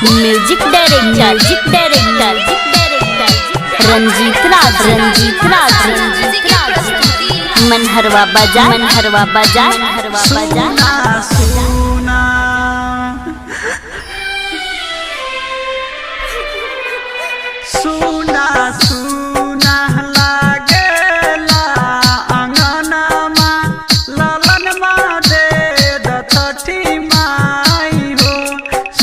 Music director Ranjit राज मनहरवा बाजार सुना सुना लागेला अंगनमा ललनमा दे दथठी माई हो।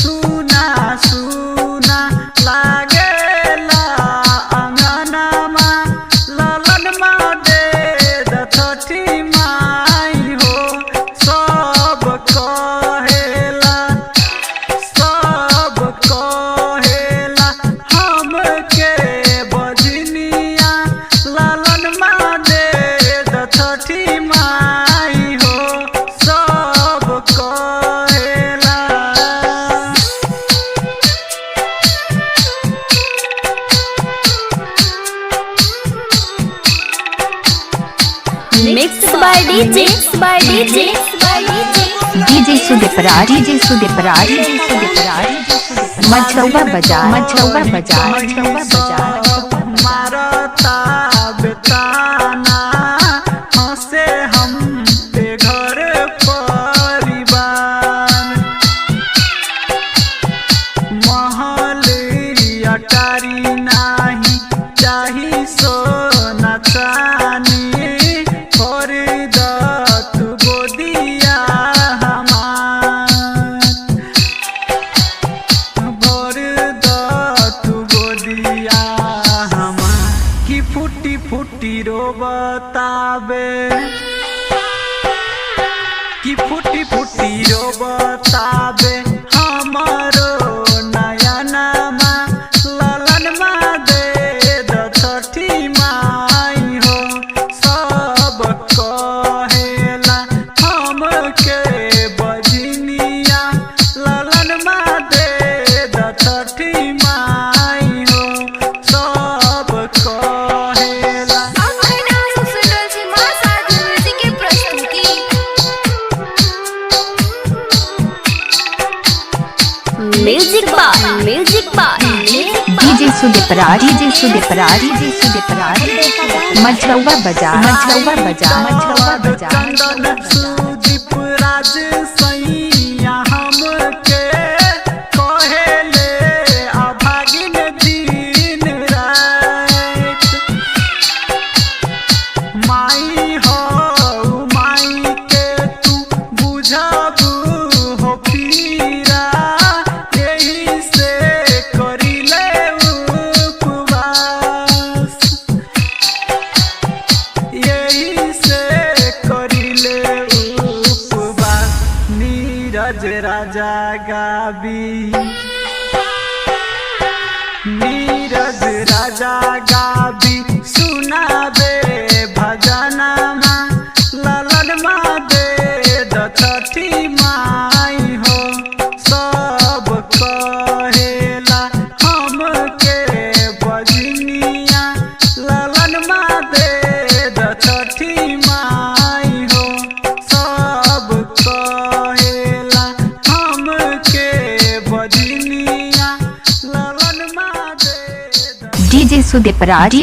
सुना सुना लागेला अंगनमा ललनमा दे दथठी माई हो। सब कहेला हमके बजनिया ललनमा दे दथठी माई हो। सब कहेला मिक्स बाय डीजे सुदीप राज मछौवा बाजार मारता बेताना हंसे हम पे घर परिवार महली अटारी नाही चाही सोना चानी फरीदत गोदिया फुटी रो बतावे कि फुटी रो बतावे हमारो नयनमा ललनमा दे दथठी माई हो। सब कहेला हमके बजनिया ललनमा दे दथठी माई हो। सब म्यूजिक बार डीजे सुदीप राज मछौवा बाजार चंदन सुदीप राज सैया हमके कहेले अभागिन दिन रात माई हो माई के तू बुझबू हो पीरा यही से करिले उपवास यही से करिले उपवास। नीरज राजा गाबी सुनाबे भजनमा ललनमा दे दथठी माई हो। सब कहेला हमके बजनिया ललनमा दे दथठी माई हो। सब कहेला हमके बजनिया ललनमा दे डीजे सुदीप राज